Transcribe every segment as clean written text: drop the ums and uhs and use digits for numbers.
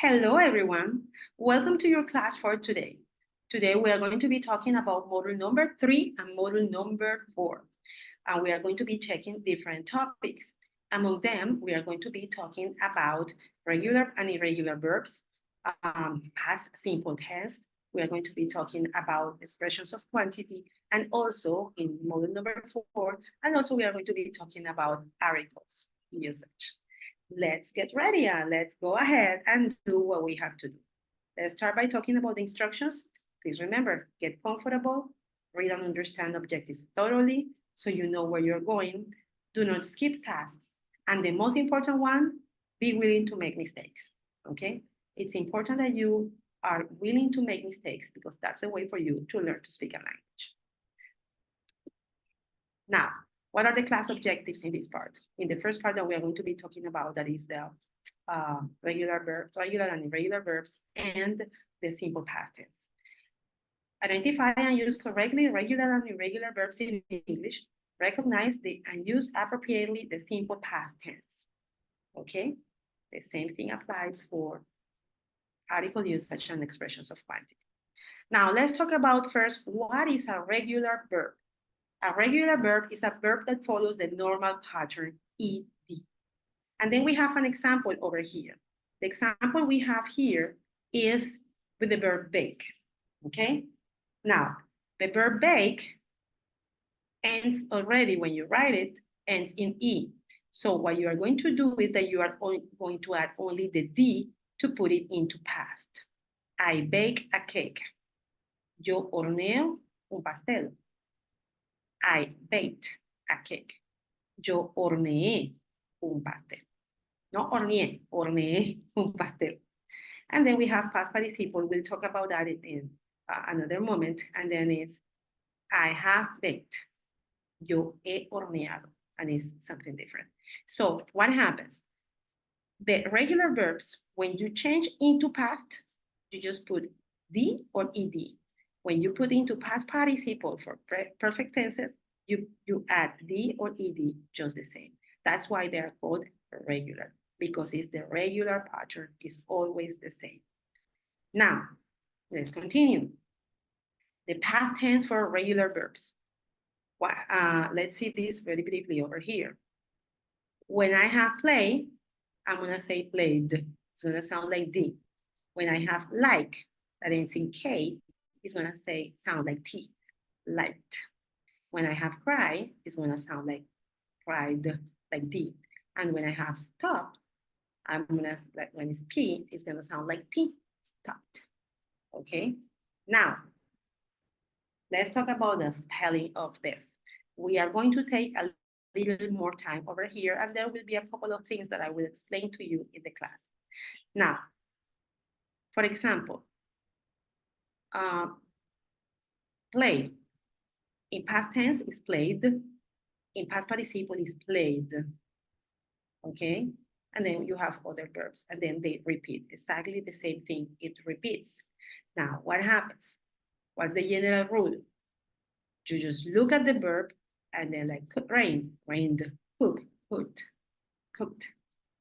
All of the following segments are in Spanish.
Hello, everyone. Welcome to your class for today. Today, we are going to be talking about module number 3 and module number 4. And we are going to be checking different topics. Among them, we are going to be talking about regular and irregular verbs, past simple tense. We are going to be talking about expressions of quantity, and also in module number 4, and also we are going to be talking about articles usage. Let's get ready and let's go ahead and do what we have to do. Let's start by talking about the instructions. Please remember, get comfortable, read and understand objectives thoroughly so you know where you're going. Do not skip tasks. And the most important one, be willing to make mistakes, okay? It's important that you are willing to make mistakes because that's a way for you to learn to speak a language. Now, what are the class objectives in this part? In the first part that we are going to be talking about, that is the regular and irregular verbs, and the simple past tense. Identify and use correctly regular and irregular verbs in English. Recognize and use appropriately the simple past tense. Okay? The same thing applies for article usage and expressions of quantity. Now, let's talk about first, what is a regular verb? A regular verb is a verb that follows the normal pattern ed. And then we have an example over here. The example we have here is with the verb bake, okay? Now, the verb bake ends already, when you write it, ends in E. So what you are going to do is that you are going to add only the D to put it into past. I bake a cake. Yo horneo un pastel. I baked a cake. Yo horneé un pastel. No horneé, horneé un pastel. And then we have past participle. We'll talk about that in another moment. And then it's I have baked. Yo he horneado. And it's something different. So what happens? The regular verbs, when you change into past, you just put D or ED. When you put into past participle for perfect tenses, you add D or ED just the same. That's why they are called regular, because it's the regular pattern is always the same. Now, let's continue. The past tense for regular verbs. Let's see this very briefly over here. When I have play, I'm gonna say played. It's gonna sound like D. When I have like, that ends in K, it's gonna sound like T, liked. When I have cry, it's gonna sound like cried, like D. And when I have stopped, when it's P, it's gonna sound like T, stopped. Okay? Now, let's talk about the spelling of this. We are going to take a little more time over here, and there will be a couple of things that I will explain to you in the class. Now, for example, play. In past tense is played. In past participle is played. Okay? And then you have other verbs, and then they repeat exactly the same thing. It repeats. Now, what happens? What's the general rule? You just look at the verb and then like rain, rained, cook, cooked, cooked,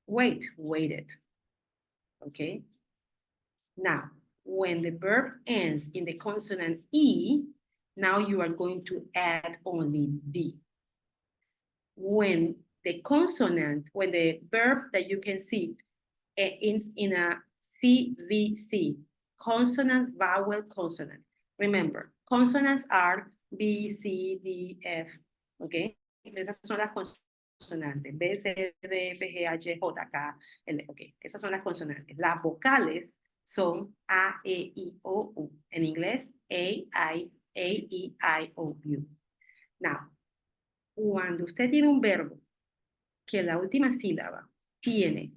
wait, waited. Okay? Now, when the verb ends in the consonant E, now you are going to add only D. When the verb that you can see ends in a CVC, consonant, vowel, consonant. Remember, consonants are B, C, D, F, okay? Esas son las consonantes, B, C, D, F, G, H, J, K, L, ok. Esas son las consonantes. Las vocales son A, E, I, O, U. En inglés, A, E, I, O, U. Now, cuando usted tiene un verbo que la última sílaba tiene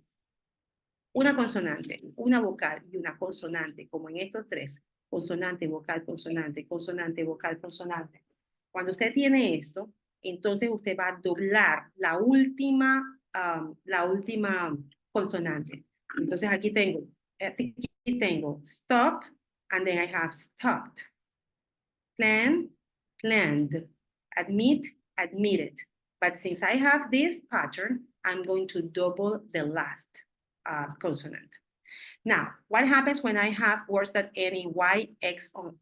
una consonante, una vocal y una consonante, como en estos tres, consonante, vocal, consonante, consonante, vocal, consonante. Cuando usted tiene esto, entonces usted va a doblar la última consonante. Entonces aquí tengo stop, and then I have stopped. Plan, planned. Admit, admitted. But since I have this pattern, I'm going to double the last consonant. Now, what happens when I have words that end in Y, X, or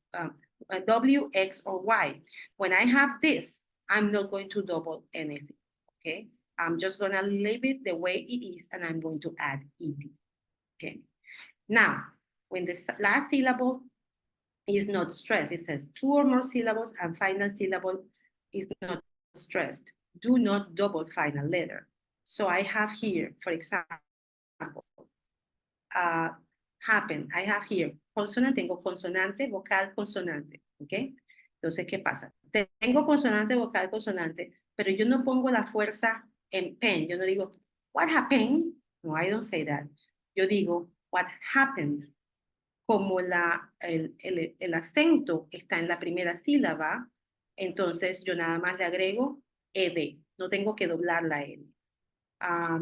W, X, or Y? When I have this, I'm not going to double anything, okay? I'm just gonna leave it the way it is, and I'm going to add ED, okay? Now, when the last syllable is not stressed, it says 2 or more syllables and final syllable is not stressed. Do not double final letter. So I have here, for example, happen. I have here consonante, tengo consonante, vocal, consonante, ¿ok? Entonces, ¿qué pasa? Tengo consonante, vocal, consonante, pero yo no pongo la fuerza en pen. Yo no digo, what happened? No, I don't say that. Yo digo, what happened? Como el acento está en la primera sílaba, entonces yo nada más le agrego ed. No tengo que doblar la N.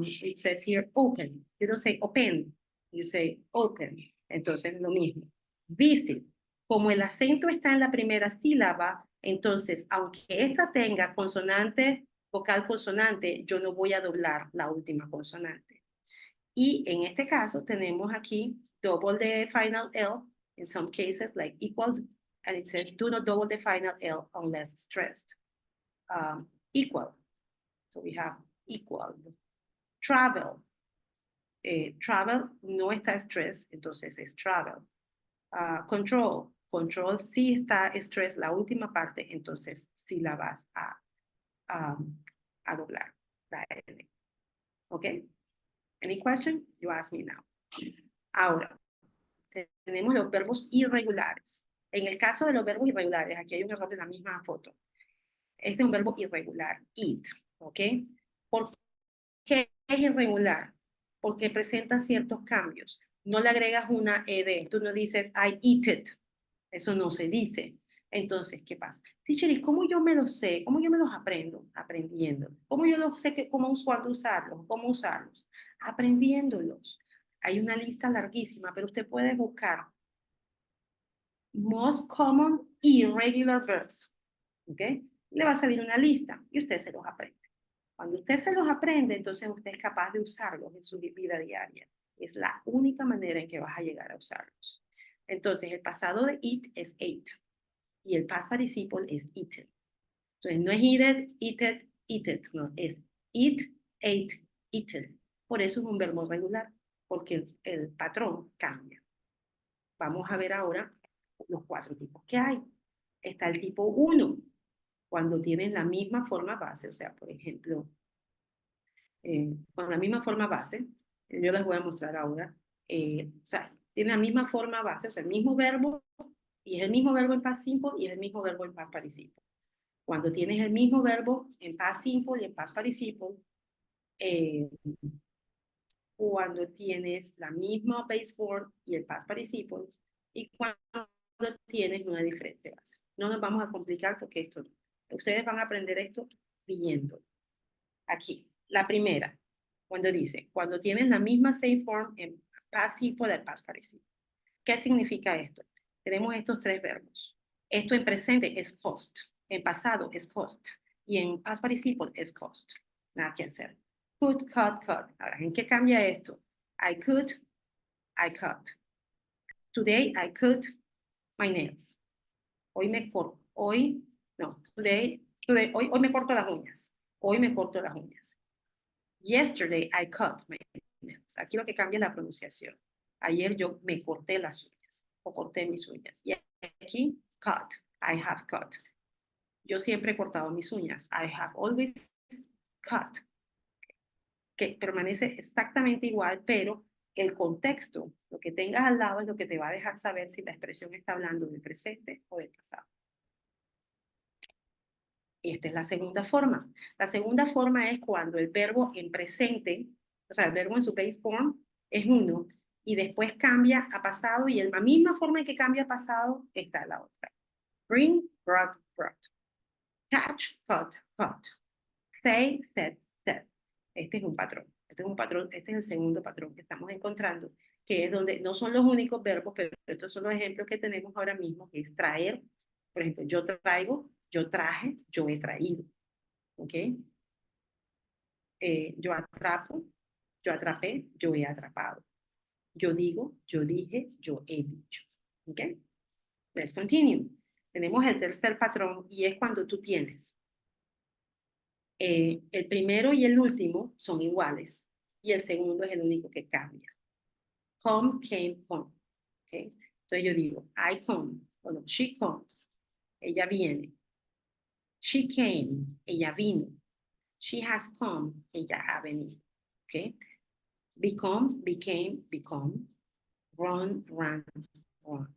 It says here open. You don't say open, you say open. Entonces lo mismo. Visit. Como el acento está en la primera sílaba, entonces aunque esta tenga consonante, vocal consonante, yo no voy a doblar la última consonante. Y en este caso tenemos aquí double the final L, in some cases like equal, and it says do not double the final L unless stressed. Equal. So we have equal. Travel. Travel no está stress, entonces es travel. Control. Control sí está stress, la última parte, entonces sí la vas a doblar. La L. ¿Ok? Any question? You ask me now. Ahora, tenemos los verbos irregulares. En el caso de los verbos irregulares, aquí hay un error de la misma foto. Este es un verbo irregular, eat, ¿ok? ¿Por qué es irregular? Porque presenta ciertos cambios. No le agregas una ed, tú no dices I eat it, eso no se dice. Entonces, ¿qué pasa? Teacher, ¿y cómo yo me los sé? ¿Cómo yo me los aprendo? Aprendiendo. ¿Cómo yo los sé cuándo usarlos? ¿Cómo usarlos? Aprendiéndolos. Hay una lista larguísima, pero usted puede buscar most common irregular verbs, ¿ok? Le va a salir una lista y usted se los aprende. Cuando usted se los aprende, entonces usted es capaz de usarlos en su vida diaria. Es la única manera en que vas a llegar a usarlos. Entonces, el pasado de eat es ate y el past participle es eaten. Entonces, no es eated, no, es eat, ate, eaten. Por eso es un verbo regular, porque el patrón cambia. Vamos a ver ahora los 4 tipos que hay. Está el tipo 1, cuando tienen la misma forma base, o sea, por ejemplo, con la misma forma base, yo les voy a mostrar ahora, o sea, tiene la misma forma base, o sea, el mismo verbo, y es el mismo verbo en past simple y es el mismo verbo en past participle. Cuando tienes el mismo verbo en past simple y en past participle, cuando tienes la misma base form y el past participle, y cuando tienes una diferente base. No nos vamos a complicar porque esto, ustedes van a aprender esto viendo. Aquí, la primera, cuando tienes la misma same form en past simple y past participle. ¿Qué significa esto? Tenemos estos 3 verbos. Esto en presente es cost, en pasado es cost, y en past participle es cost. Nada que hacer. Could, cut, cut. Ahora, ¿en qué cambia esto? I could, I cut. Today I cut my nails. Hoy me corto, hoy me corto las uñas. Hoy me corto las uñas. Yesterday I cut my nails. Aquí lo que cambia es la pronunciación. Ayer yo me corté las uñas o corté mis uñas. Y aquí, cut. I have cut. Yo siempre he cortado mis uñas. I have always cut. Que permanece exactamente igual, pero el contexto, lo que tengas al lado es lo que te va a dejar saber si la expresión está hablando del presente o del pasado. Esta es la segunda forma. La segunda forma es cuando el verbo en presente, o sea, el verbo en su base form es uno y después cambia a pasado y en la misma forma en que cambia a pasado está la otra. Bring, brought, brought. Catch, caught, caught. Say, said, said. Este es un patrón. Este es el segundo patrón que estamos encontrando, que es donde no son los únicos verbos, pero estos son los ejemplos que tenemos ahora mismo, que es traer. Por ejemplo, yo traigo, yo traje, yo he traído. ¿Ok? Yo atrapo, yo atrapé, yo he atrapado. Yo digo, yo dije, yo he dicho. ¿Ok? Let's continue. Tenemos el tercer patrón y es cuando tú tienes el primero y el último son iguales y el segundo es el único que cambia. Come, came, come. ¿Okay? Entonces yo digo, I come. Bueno, she comes. Ella viene. She came. Ella vino. She has come. Ella ha venido. ¿Okay? Become, became, become. Run, ran, run.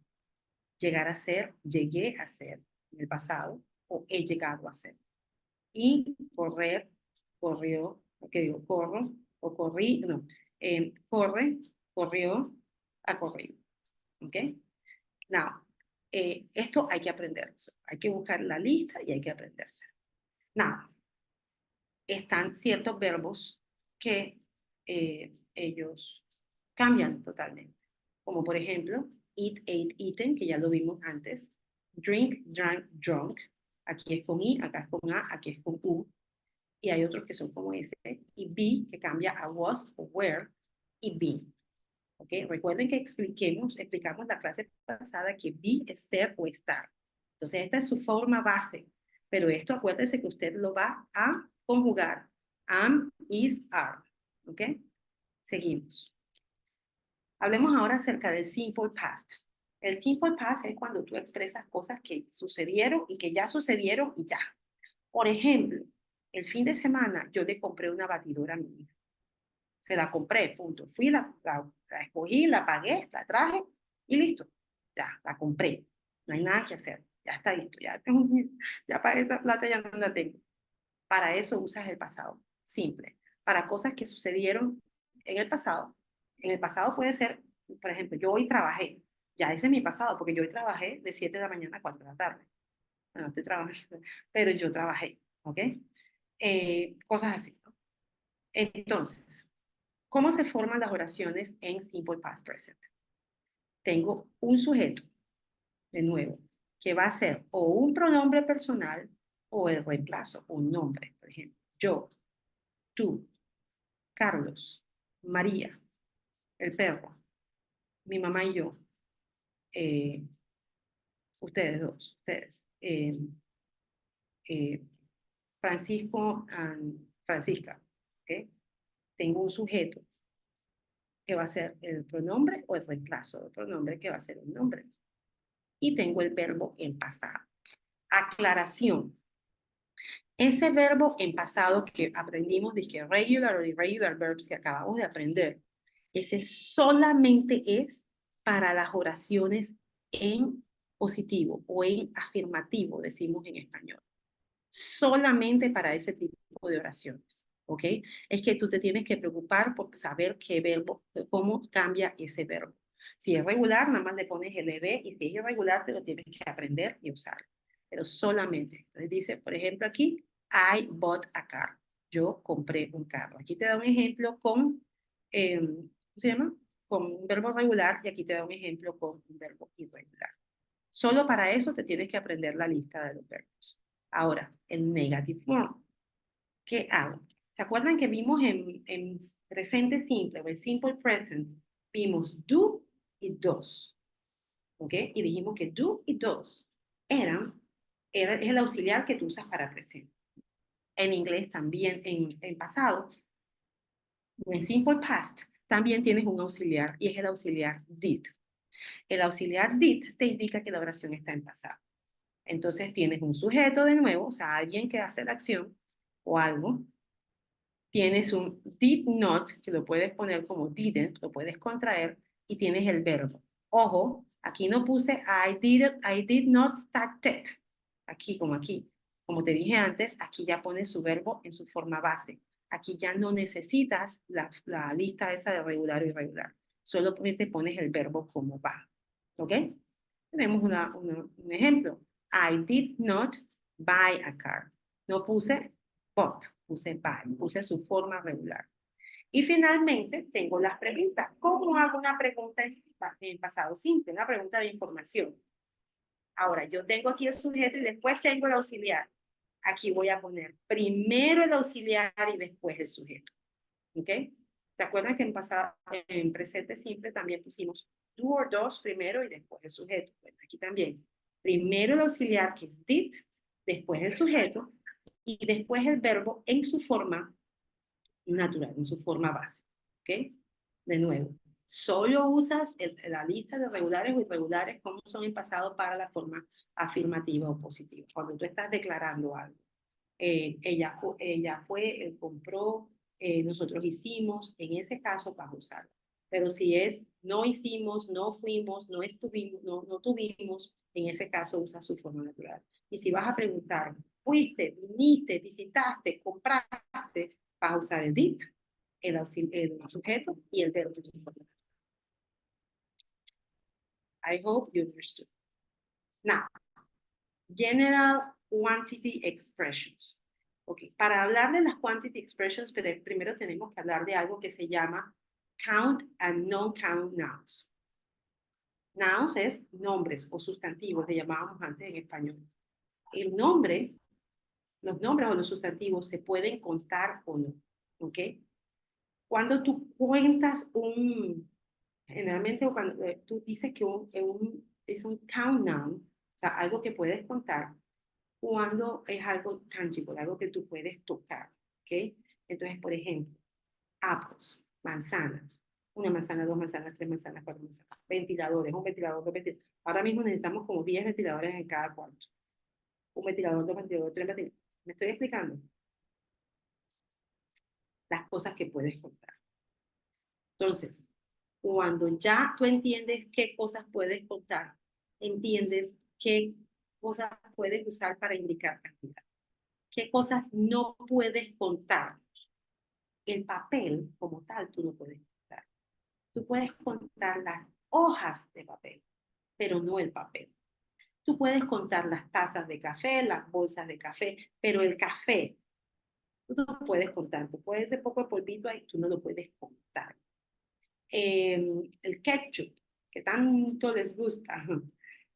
Llegar a ser, llegué a ser en el pasado o he llegado a ser. Y correr, corrió, ¿qué digo? Corro o corrí, no, corre, corrió, ha corrido. ¿Ok? Now, esto hay que aprenderse. Hay que buscar la lista y hay que aprenderse. Now, están ciertos verbos que ellos cambian totalmente. Como por ejemplo, eat, ate, eaten, que ya lo vimos antes. Drink, drank, drunk. Aquí es con I, acá es con A, aquí es con U. Y hay otros que son como S. Y be, que cambia a was o were, y been. ¿Okay? Recuerden que explicamos la clase pasada que be es ser o estar. Entonces, esta es su forma base. Pero esto, acuérdese que usted lo va a conjugar. Am, is, are. ¿Ok? Seguimos. Hablemos ahora acerca del simple past. El simple past es cuando tú expresas cosas que sucedieron y que ya sucedieron y ya. Por ejemplo, el fin de semana yo le compré una batidora a mi hija. Se la compré, punto. Fui, la escogí, la pagué, la traje y listo. Ya, la compré. No hay nada que hacer. Ya está listo. Ya pagué esa plata, ya no la tengo. Para eso usas el pasado. Simple. Para cosas que sucedieron en el pasado. En el pasado puede ser, por ejemplo, yo hoy trabajé. Ya ese es mi pasado, porque yo hoy trabajé de 7 de la mañana a 4 de la tarde. Bueno, estoy trabajando, pero yo trabajé. ¿Ok? Cosas así. ¿No? Entonces, ¿cómo se forman las oraciones en Simple Past Present? Tengo un sujeto, de nuevo, que va a ser o un pronombre personal o el reemplazo, un nombre, por ejemplo. Yo, tú, Carlos, María, el perro, mi mamá y yo, eh, ustedes dos, ustedes, eh, Francisco y Francisca. ¿Okay? Tengo un sujeto que va a ser el pronombre o el reemplazo del pronombre que va a ser un nombre. Y tengo el verbo en pasado. Aclaración. Ese verbo en pasado que aprendimos, de regular o irregular verbs que acabamos de aprender, ese solamente es para las oraciones en positivo o en afirmativo, decimos en español. Solamente para ese tipo de oraciones, ¿ok? Es que tú te tienes que preocupar por saber qué verbo, cómo cambia ese verbo. Si es regular, nada más le pones el ED y si es irregular, te lo tienes que aprender y usar. Pero solamente. Entonces dice, por ejemplo, aquí, I bought a car. Yo compré un carro. Aquí te da un ejemplo con, ¿cómo se llama? Con un verbo regular y aquí te da un ejemplo con un verbo irregular. Solo para eso te tienes que aprender la lista de los verbos. Ahora, el negative form. ¿Qué hago? ¿Se acuerdan que vimos en presente simple o en simple present? Vimos do y does. ¿Ok? Y dijimos que do y does es el auxiliar que tú usas para presente. En inglés también, en pasado, o en simple past, también tienes un auxiliar y es el auxiliar did. El auxiliar did te indica que la oración está en pasado. Entonces tienes un sujeto de nuevo, o sea, alguien que hace la acción o algo. Tienes un did not, que lo puedes poner como didn't, lo puedes contraer, y tienes el verbo. Ojo, aquí no puse I did not started. Aquí, como aquí. Como te dije antes, aquí ya pones su verbo en su forma base. Aquí ya no necesitas la lista esa de regular o irregular. Solo te pones el verbo como va. ¿Ok? Tenemos un ejemplo. I did not buy a car. No puse bought, puse buy, puse su forma regular. Y finalmente tengo las preguntas. ¿Cómo hago una pregunta en pasado simple? Una pregunta de información. Ahora, yo tengo aquí el sujeto y después tengo el auxiliar. Aquí voy a poner primero el auxiliar y después el sujeto. ¿Ok? ¿Se acuerdan que en presente simple también pusimos do or does primero y después el sujeto? Bueno, aquí también. Primero el auxiliar, que es did, después el sujeto, y después el verbo en su forma natural, en su forma base. ¿Ok? De nuevo, solo usas la lista de regulares o irregulares como son en pasado para la forma afirmativa o positiva. Cuando tú estás declarando algo. Ella fue, él compró, nosotros hicimos, en ese caso vas a usarlo. Pero si es no hicimos, no fuimos, no estuvimos, no tuvimos, en ese caso usa su forma natural. Y si vas a preguntar, fuiste, viniste, visitaste, compraste, vas a usar el did, el sujeto y el verbo de su forma. I hope you understood. Now, general quantity expressions. Okay. Para hablar de las quantity expressions, pero primero tenemos que hablar de algo que se llama count and non-count nouns. Nouns es nombres o sustantivos, le llamábamos antes en español. El nombre, los nombres o los sustantivos se pueden contar o no. ¿Ok? Cuando tú cuentas generalmente cuando tú dices que es un count noun, o sea, algo que puedes contar, cuando es algo tangible, algo que tú puedes tocar, ¿ok? Entonces, por ejemplo, apples, manzanas, una manzana, dos manzanas, tres manzanas, cuatro manzanas, ventiladores, un ventilador, dos ventiladores. Ahora mismo necesitamos como 10 ventiladores en cada cuarto. Un ventilador, dos ventiladores, tres ventiladores. ¿Me estoy explicando? Las cosas que puedes contar. Entonces, cuando ya tú entiendes qué cosas puedes contar, entiendes qué cosas puedes usar para indicar cantidad. ¿Qué cosas no puedes contar? El papel como tal tú no puedes contar. Tú puedes contar las hojas de papel, pero no el papel. Tú puedes contar las tazas de café, las bolsas de café, pero el café tú no puedes contar. Tú puedes ese poco de polvito ahí, tú no lo puedes contar. El ketchup, que tanto les gusta,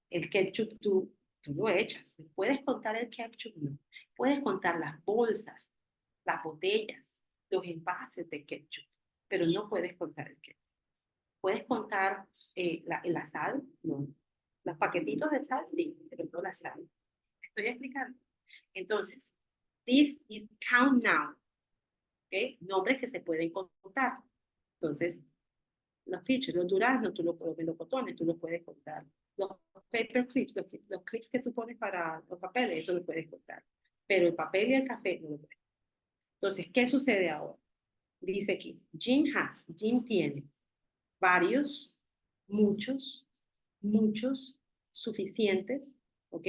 el ketchup tú lo echas. ¿Puedes contar el ketchup? No. Puedes contar las bolsas, las botellas, los envases de ketchup, pero no puedes contar el ketchup. ¿Puedes contar la sal? No. Los paquetitos de sal, sí, pero no la sal. ¿Me estoy explicando? Entonces, this is count now. ¿Okay? Nombres que se pueden contar. Entonces, los peaches, los duraznos, los melocotones, tú los puedes contar. Los paper clips, los clips que tú pones para los papeles, eso lo puedes contar. Pero el papel y el café no lo puedes. Entonces, ¿qué sucede ahora? Dice aquí, Jim tiene varios, muchos, suficientes, ¿ok?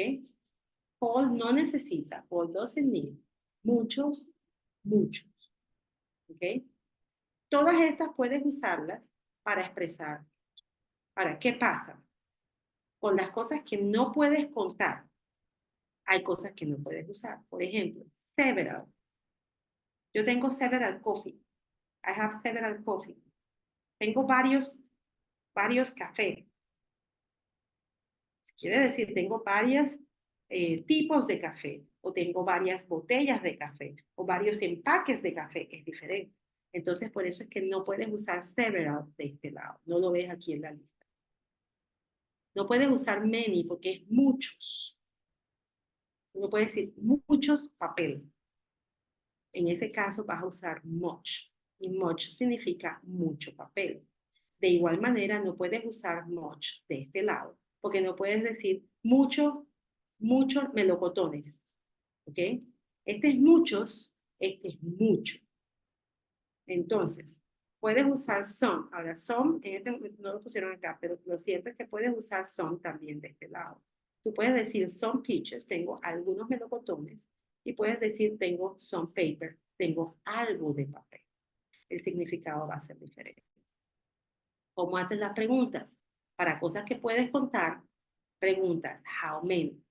Paul no necesita, Paul doesn't need, muchos, ¿ok? Todas estas puedes usarlas para expresar. Ahora, ¿qué pasa? Con las cosas que no puedes contar, hay cosas que no puedes usar. Por ejemplo, several. Yo tengo several coffee. I have several coffee. Tengo varios cafés. Quiere decir, tengo varios tipos de café, o tengo varias botellas de café, o varios empaques de café. Es diferente. Entonces, por eso es que no puedes usar several de este lado. No lo ves aquí en la lista. No puedes usar many porque es muchos. No puedes decir muchos papeles. En ese caso vas a usar much. Y much significa mucho papel. De igual manera, no puedes usar much de este lado, porque no puedes decir muchos melocotones. ¿Ok? Este es muchos, este es mucho. Entonces, puedes usar some. Ahora, some, en este no lo pusieron acá, pero lo cierto es que puedes usar some también de este lado. Tú puedes decir some peaches, tengo algunos melocotones, y puedes decir tengo some paper, tengo algo de papel. El significado va a ser diferente. ¿Cómo haces las preguntas? Para cosas que puedes contar, preguntas how many?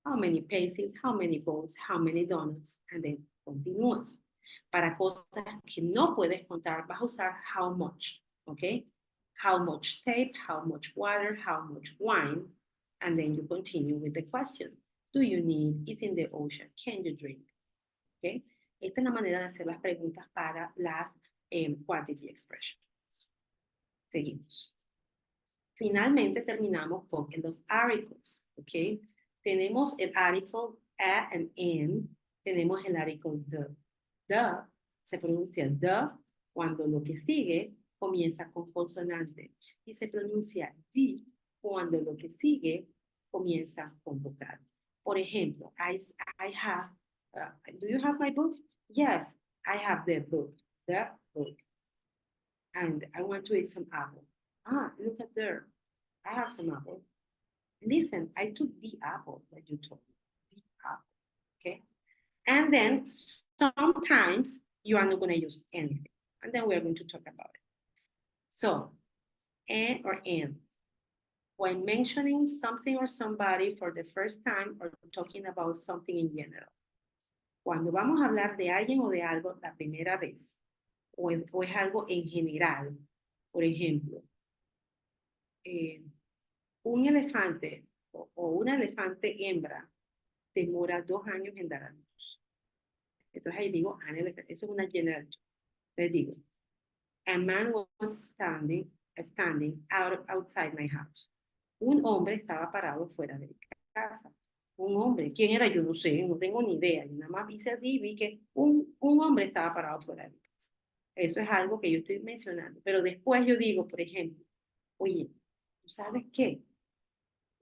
How many pencils? How many balls? How many donuts? And then continúas. Para cosas que no puedes contar, vas a usar how much, ¿ok? How much tape, how much water, how much wine, and then you continue with the question. Do you need? It's in the ocean. Can you drink? ¿Ok? Esta es la manera de hacer las preguntas para las quantity expressions. Seguimos. Finalmente terminamos con los articles, ¿ok? Tenemos el article a and an, tenemos el article the. The se pronuncia the cuando lo que sigue comienza con consonante y se pronuncia the cuando lo que sigue comienza con vocal. Por ejemplo, I have, do you have my book? Yes, I have the book. And I want to eat some apple. Ah, look at there. I have some apple. Listen, I took the apple that you told me. The apple, okay? And then sometimes you are not going to use anything. And then we're going to talk about it. So, and or and. When mentioning something or somebody for the first time or talking about something in general. Cuando vamos a hablar de alguien o de algo la primera vez, o es algo en general, por ejemplo, un elefante o una elefante hembra demora 2 años en dar a luz. Entonces ahí digo, eso es una general. Les digo, a man was standing outside my house. Un hombre estaba parado fuera de mi casa. Un hombre, ¿quién era? Yo no sé, no tengo ni idea. Yo nada más hice así y vi que un hombre estaba parado fuera de mi casa. Eso es algo que yo estoy mencionando. Pero después yo digo, por ejemplo, oye, ¿tú sabes qué?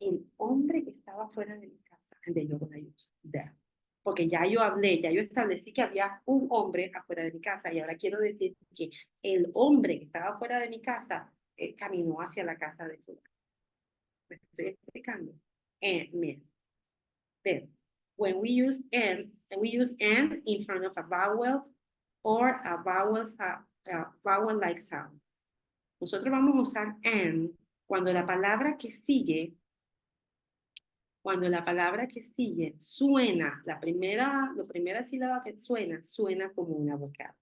El hombre que estaba fuera de mi casa, and then you're gonna use that. Porque ya yo hablé, ya yo establecí que había un hombre afuera de mi casa y ahora quiero decir que el hombre que estaba fuera de mi casa caminó hacia la casa de fulano. ¿Me estoy explicando? And, mira. Then, when we use and we use and in front of a vowel or a vowel-like sound. Nosotros vamos a usar and cuando la palabra que sigue suena, la primera sílaba que suena como una vocal.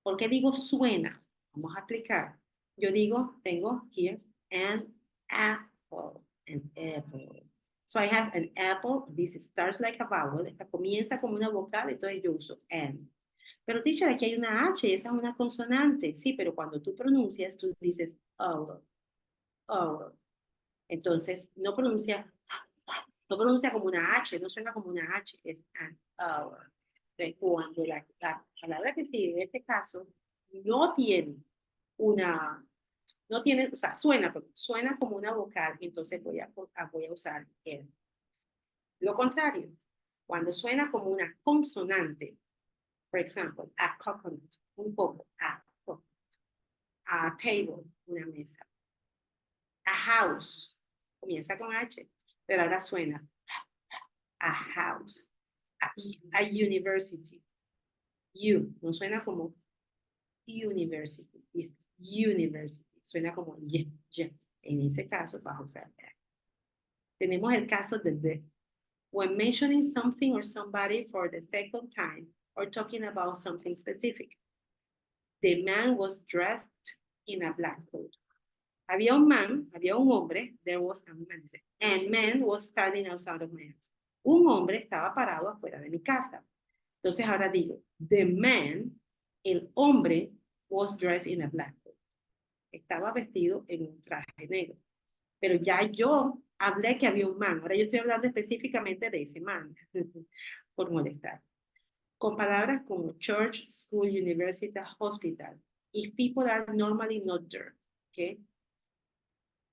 ¿Por qué digo suena? Vamos a explicar. Yo digo, tengo here an apple, an apple. So I have an apple, this starts like a vowel, esta comienza como una vocal, entonces yo uso an. Pero teacher, aquí hay una H, esa es una consonante. Sí, pero cuando tú pronuncias, tú dices oh. Entonces, no pronuncia como una H, no suena como una H, es an hour. Entonces, cuando la palabra que sigue en este caso no tiene o sea, suena como una vocal, entonces voy a usar el. Lo contrario, cuando suena como una consonante, por ejemplo, a coconut, un coco, a coconut, a table, una mesa, a house, comienza con H, pero ahora suena a house, a university. No suena como university, es university, suena como y. En ese caso vas a usar that. Tenemos el caso de the. When mentioning something or somebody for the second time or talking about something specific. The man was dressed in a black coat. Había un hombre, there was a man, and man was standing outside of my house. Un hombre estaba parado afuera de mi casa. Entonces ahora digo, the man, el hombre, was dressed in a black coat. Estaba vestido en un traje negro. Pero ya yo hablé que había un man. Ahora yo estoy hablando específicamente de ese man, por molestar. Con palabras como church, school, university, hospital. If people are normally not there, ¿ok?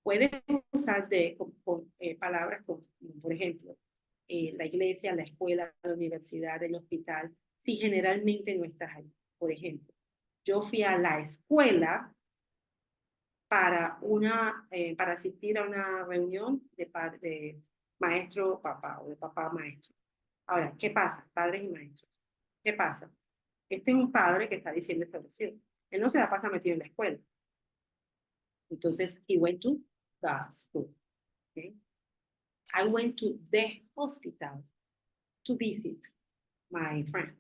Puedes usar con palabras como, por ejemplo, la iglesia, la escuela, la universidad, el hospital, si generalmente no estás ahí. Por ejemplo, yo fui a la escuela para asistir a una reunión de maestro papá o de papá maestro. Ahora, ¿qué pasa? Padres y maestros. ¿Qué pasa? Este es un padre que está diciendo esta oración. Él no se la pasa metido en la escuela. Entonces, he went to the school. Okay? I went to the hospital to visit my friend.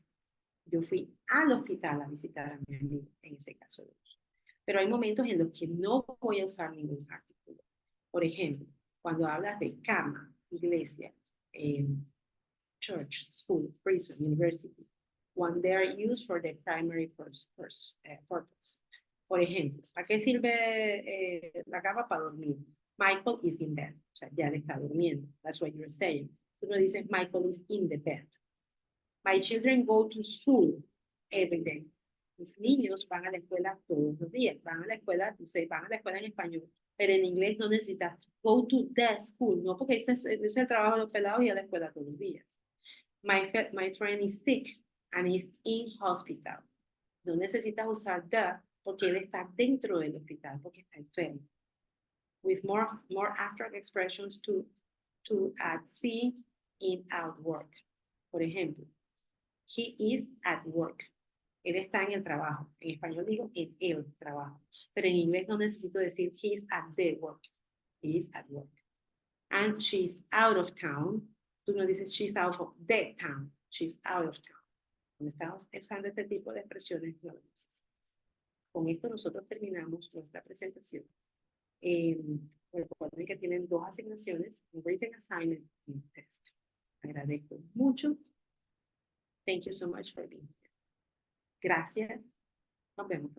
Yo fui al hospital a visitar a mi amigo, en ese caso de uso. Pero hay momentos en los que no voy a usar ningún artículo. Por ejemplo, cuando hablas de cama, iglesia, church, school, prison, university, when they are used for the primary purpose. Por ejemplo, ¿para qué sirve la cama? Para dormir. Michael is in bed. O sea, ya él está durmiendo. That's what you're saying. Tú no dices Michael is in the bed. My children go to school every day. Mis niños van a la escuela todos los días. Van a la escuela, van a la escuela en español, pero en inglés no necesitas go to the school, no, porque ese es el trabajo de los pelados y a la escuela todos los días. My friend is sick and is in hospital. No necesitas usar the porque él está dentro del hospital, porque está enfermo. With more abstract expressions to at sea, in, out, work. Por ejemplo, he is at work. Él está en el trabajo. En español digo en el trabajo. Pero en inglés no necesito decir he is at the work. He is at work. And she's out of town. Tú no dices she's out of the town. She's out of town. Cuando estamos usando este tipo de expresiones, no lo necesitas. Con esto nosotros terminamos nuestra presentación. Recuerden que tienen 2 asignaciones, un written assignment y un test. Agradezco mucho. Thank you so much for being here. Gracias. Nos vemos.